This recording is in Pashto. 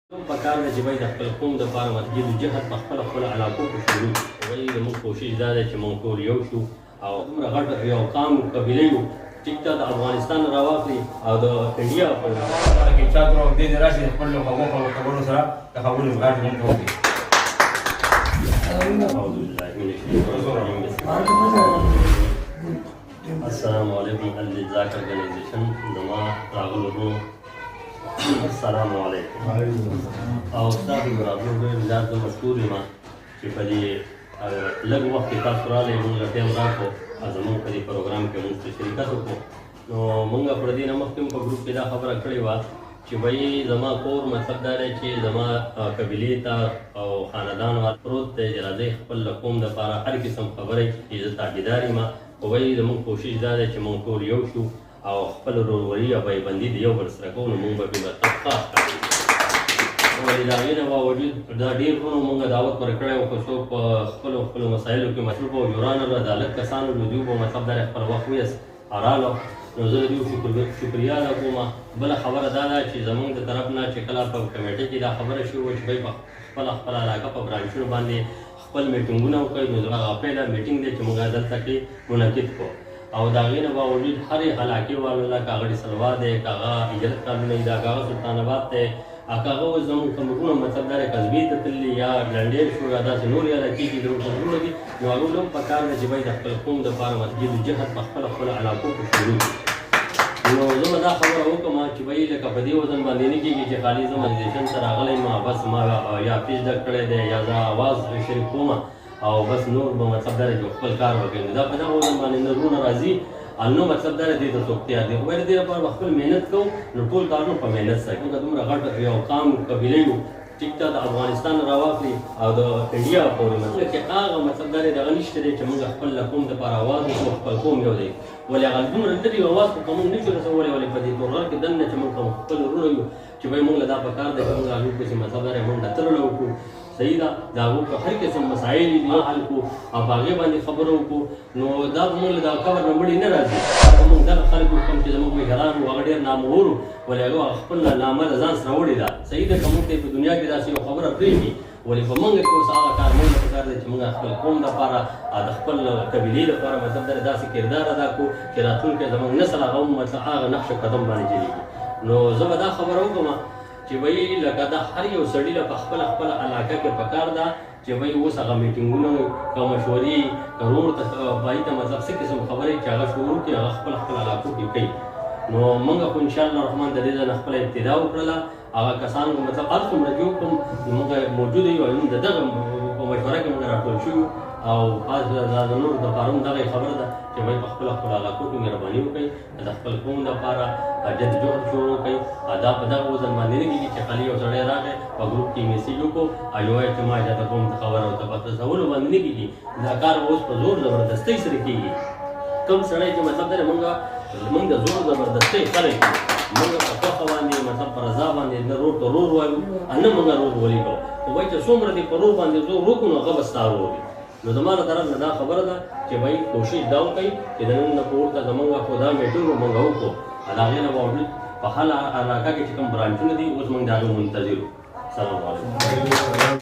پکار ده چې باید د خپل قوم دپاره جدوجهد په خپله علاقو کې شروع کړو. وایي زموږ کوشش دا دی چې موږ ټول یو شو او دومره غټ یو قام قبیله یو ټیک ته د افغانستان راواخلي او د انډیا په کې چا ته دې راشي خپل خبرو سره د خبرو غاټ مونږ وکړي. اعوذ بالله من الشیطان الرجیم. السلام علیکم الجزاک ارګنایزیشن زما راغلو ورونو السلام علیکم. او ستاسو د راتلو ډېر زیات زه مشکور یم چې په دې لږ وخت کې تاسو راغلئ مونږ له ټایم راکړو او زموږ په دې پروګرام کې مونږ ته شرکت وکړو. نو مونږ په دې نه مخکې هم په ګروپ کې دا خبره کړې وه چې وایي زما کور مطلب دا دی چې زما قبیلې ته او خاندان پروت دی چې راځئ خپل د قوم دپاره هر قسم خبرې چې زه تابعدار یم. خو وایي زموږ کوشش دا دی چې مونږ ټول یو شو او خپل ورورولي او پایبندي د یو بل سره کوو نو مونږ به بې مطلب خاص کړو. ولې د هغې نه باوجود دا ډېر ورونو مونږ دعوت ورکړی وو که څوک په خپلو مسایلو کې مصروف او جورانه د هلک کسانو له دوی به مطلب دا خپل وخت ویست راغلو نو زه د دوی شکریا ادا کوم. بله خبره دا ده چې زموږ د طرف نه چې کله په کمیټۍ کې دا خبره شوې وه چې دوی په خپله علاقه په برانچونو باندې خپل میټینګونه وکړي نو زما هغه پیله میټینګ دی چې مونږ دلته کې منعقد کړو او د هغې نه باوجود هرې علاقې والو له که هغه ډیسلوا دی که هغه اجرت کارونه دي که هغه سلطان آباد دی که هغه اوس زموږ کمرونه مطلب دا دی قصبې ته تللي یا ډنډیر شو یا داسې نورې علاقې چې زموږ کمرونه دي نو هغو له هم پکار ده چې باید د خپل قوم دپاره جدوجهد په خپلو علاقو کې شروع کړي. نو زه به دا خبره وکړم چې وایي لکه په دې وزن باندې نه کېږي چې خالي زه مدیتیشن ته راغلی یم بس ما یا پیج ډک کړی دی یا زه اواز شریک کوم او بس نور به مطلب دا دی چې خپل کار وکړي. نو دا په دغه وزن باندې نه رونه راځي نو مطلب دا دی دې ته څوک تیار دی. خو باید دې لپاره به خپل محنت کوو نو ټول کارونه په محنت سره کوو. دومره غټ یو قام قبیله یو ټیک ته د افغانستان راواخلي او د انډیا پورې مطلب چې هغه مطلب دا دی دغه نشته دی چې موږ خپل قوم دپاره اواز وکړو خپل قوم یو دی. ولې هغه دومره لرې اواز خو که موږ نشو رسولی ولې په دې تورغر کې دننه چې موږ خپل وروڼه یو چې وایي موږ له دا پکار دی چې موږ هغوی پسې مطلب دا دی منډه تلله وکړو صحیح ده د هغو په هر قسم مسایل دي حل کړو او په هغې باندې خبره وکړو نو دا به موږ له دغه قبر نه مړي نه راځي. که موږ دغه خلک وکړم چې زموږ مشران وو هغه ډېر نامور وو ولې هغه خپل نامه د ځان سره وړې ده صحیح ده. که موږ ته په دنیا کې داسې یو خبره پرېږدي ولې په موږ کې اوس هغه کار موږ ته پکار دی چې موږ خپل قوم دپاره د خپل قبیلې دپاره مطلب دا داسې کردار ادا کړو چې راتلونکی زموږ نسل هغه هم مطلب هغه نقش قدم باندې چلېږي. نو زه به دا خبره وکړم چې وایي لکه دا هر یو سړي له په خپله علاقه کې پکار ده چې وایي اوس هغه میټینګونه که مشورې که ورور ته بایي ته مطلب څه قسم خبرې چې هغه شروع کړي هغه خپل علاقو کې کوي. نو موږ خو انشاءالله رحمان د دې ځای نه خپله ابتدا وکړله هغه کسانو مطلب هر څومره چې وکړم موږ موجود یو د دغه په مشوره کې موږ راټول شوي او خاص د نورو دپاره هم دغه خبره ده چې وایي په خپله علاقو کې مهرباني وکړئ د خپل قوم دپاره جدوجهد شروع کړئ. دا په دغه وزن باندې نه کېږي چې خالي یو سړی راغی په ګروپ کې میسیج وکړو او یو وایي چې ما چاته قوم ته خبره ورته په تصورو باندې نه کېږي. دا کار اوس په زور زبردستۍ سره کېږي. کوم سړی چې مطلب دی موږ د زور زبردستۍ خلک یو موږ په خوښه باندې مطلب په رضا باندې نه رور ته رور وایو نه موږ رور ولي کوو. خو وایي چې څومره دې په رور باندې زور وکړو نو هغه به ستا رور وي. نو زما له طرف نه دا خبره ده چې وایي کوشش دا وکړئ چې د نن نه پورته زموږ خو دا میټینګ موږ وکړو د هغې نه باوجود په هر علاقه کې چې کوم برانچونه دي اوس موږ د هغې منتظر یو. السلام علیکم.